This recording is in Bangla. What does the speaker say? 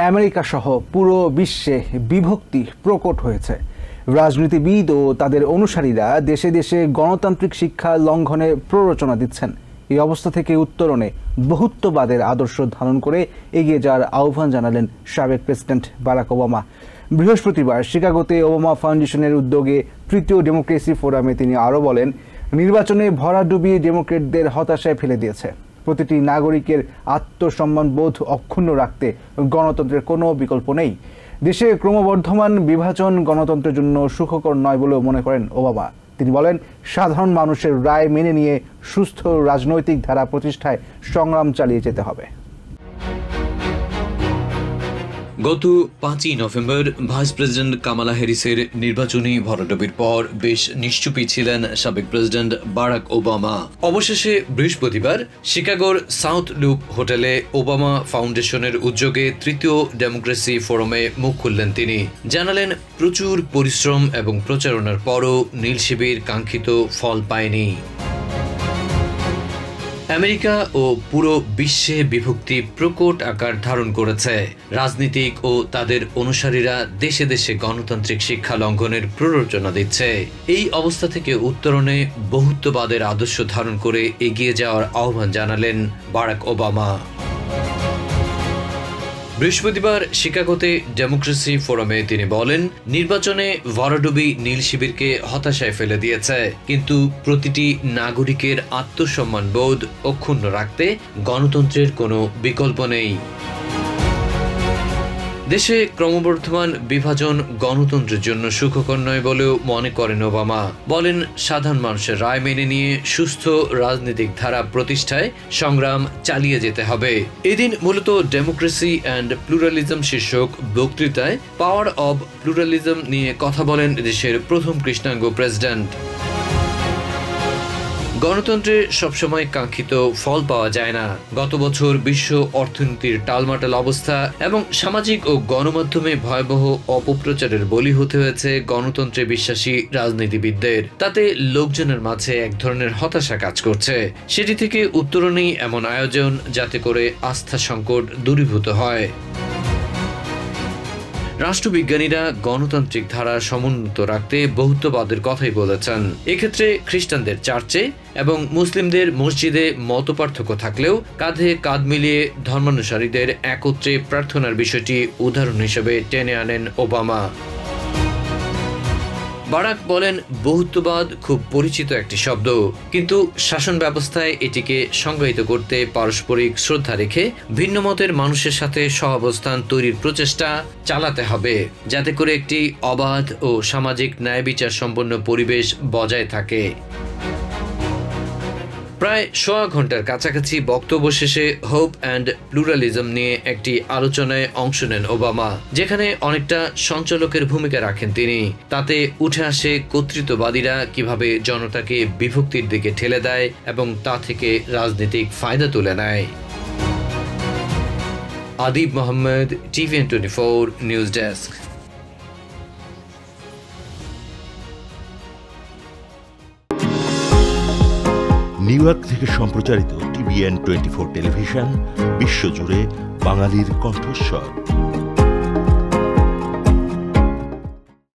আমেরিকা সহ পুরো বিশ্বে বিভক্তি প্রকট হয়েছে। রাজনীতিবিদ ও তাদের অনুসারীরা দেশে দেশে গণতান্ত্রিক শিক্ষা লঙ্ঘনে প্ররোচনা দিচ্ছেন। এই অবস্থা থেকে উত্তরণে বহুত্ববাদের আদর্শ ধারণ করে এগিয়ে যাওয়ার আহ্বান জানালেন সাবেক প্রেসিডেন্ট বারাক ওবামা। বৃহস্পতিবার শিকাগোতে ওবামা ফাউন্ডেশনের উদ্যোগে তৃতীয় ডেমোক্রেসি ফোরামে তিনি আরও বলেন, নির্বাচনে ভরাডুবি ডেমোক্রেটদের হতাশায় ফেলে দিয়েছে। প্রতিটি নাগরিকের আত্মসম্মান বোধ অক্ষুণ্ণ রাখতে গণতন্ত্রের কোনো বিকল্প নেই। দেশে ক্রমবর্ধমান বিভাজন গণতন্ত্রের জন্য সুখকর নয় বলেও মনে করেন ওবামা। তিনি বলেন, সাধারণ মানুষের রায় মেনে নিয়ে সুস্থ রাজনৈতিক ধারা প্রতিষ্ঠায় সংগ্রাম চালিয়ে যেতে হবে। গত 5ই নভেম্বর ভাইস প্রেসিডেন্ট কামালা হ্যারিসের নির্বাচনী ভরাডুবির পর বেশ নিশ্চুপী ছিলেন সাবেক প্রেসিডেন্ট বারাক ওবামা। অবশেষে বৃহস্পতিবার শিকাগোর সাউথ লুপ হোটেলে ওবামা ফাউন্ডেশনের উদ্যোগে তৃতীয় ডেমোক্রেসি ফোরামে মুখ খুললেন তিনি। জানালেন, প্রচুর পরিশ্রম এবং প্রচারণার পরও নীল শিবির কাঙ্ক্ষিত ফল পায়নি। আমেরিকা ও পুরো বিশ্বে বিভক্তি প্রকট আকার ধারণ করেছে। রাজনীতিক ও তাদের অনুসারীরা দেশে দেশে গণতান্ত্রিক শিক্ষা লঙ্ঘনের প্ররোচনা দিচ্ছে। এই অবস্থা থেকে উত্তরণে বহুত্ববাদের আদর্শ ধারণ করে এগিয়ে যাওয়ার আহ্বান জানালেন বারাক ওবামা। বৃহস্পতিবার শিকাগোতে ডেমোক্রেসি ফোরামে তিনি বলেন, নির্বাচনে ভরাডুবি নীল শিবিরকে হতাশায় ফেলে দিয়েছে, কিন্তু প্রতিটি নাগরিকের আত্মসম্মান বোধ অক্ষুণ্ণ রাখতে গণতন্ত্রের কোনো বিকল্প নেই। দেশে ক্রমবর্ধমান বিভাজন গণতন্ত্রের জন্য সুখকর নয় বলেও মনে করেন ওবামা। বলেন, সাধারণ মানুষের রায় মেনে নিয়ে সুস্থ রাজনৈতিক ধারা প্রতিষ্ঠায় সংগ্রাম চালিয়ে যেতে হবে। এদিন মূলত ডেমোক্রেসি অ্যান্ড প্লুরালিজম শীর্ষক বক্তৃতায় পাওয়ার অব প্লুরালিজম নিয়ে কথা বলেন দেশের প্রথম কৃষ্ণাঙ্গ প্রেসিডেন্ট। গণতন্ত্রে সবসময় কাঙ্ক্ষিত ফল পাওয়া যায় না। গত বছর বিশ্ব অর্থনীতির টালমাটাল অবস্থা এবং সামাজিক ও গণমাধ্যমে ভয়াবহ অপপ্রচারের বলি হতে হয়েছে গণতন্ত্রে বিশ্বাসী রাজনীতিবিদদের। তাতে লোকজনের মাঝে এক ধরনের হতাশা কাজ করছে। সেটি থেকে উত্তরণেই এমন আয়োজন, যাতে করে আস্থা সংকট দূরীভূত হয়। রাষ্ট্রবিজ্ঞানীরা গণতান্ত্রিক ধারা সমুন্নত রাখতে বহুত্ববাদের কথাই বলেছেন। এক্ষেত্রে খ্রিস্টানদের চার্চে এবং মুসলিমদের মসজিদে মতপার্থক্য থাকলেও কাঁধে কাঁধ মিলিয়ে ধর্মানুসারীদের একত্রে প্রার্থনার বিষয়টি উদাহরণ হিসেবে টেনে আনেন ওবামা। বারাক বলেন, বহুত্ববাদ খুব পরিচিত একটি শব্দ, কিন্তু শাসন ব্যবস্থায় এটিকে সংজ্ঞায়িত করতে পারস্পরিক শ্রদ্ধা রেখে ভিন্ন মতের মানুষের সাথে সহাবস্থান তৈরির প্রচেষ্টা চালাতে হবে, যাতে করে একটি অবাধ ও সামাজিক ন্যায় বিচার সম্পন্ন পরিবেশ বজায় থাকে। প্রায় সোয়া ঘন্টার কাছাকাছি বক্তব্য শেষে হোপ অ্যান্ড প্লুরালিজম নিয়ে একটি আলোচনায় অংশ নেন ওবামা, যেখানে অনেকটা সঞ্চালকের ভূমিকা রাখেন তিনি। তাতে উঠে আসে কর্তৃত্ববাদীরা কিভাবে জনতাকে বিভক্তির দিকে ঠেলে দেয় এবং তা থেকে রাজনৈতিক ফায়দা তুলে নেয়। Adib Mohammad, TVN24 news desk. New York থেকে সম্প্রচারিত TVN24 টেলিভিশন বিশ্বজুড়ে বাঙালির কণ্ঠস্বর।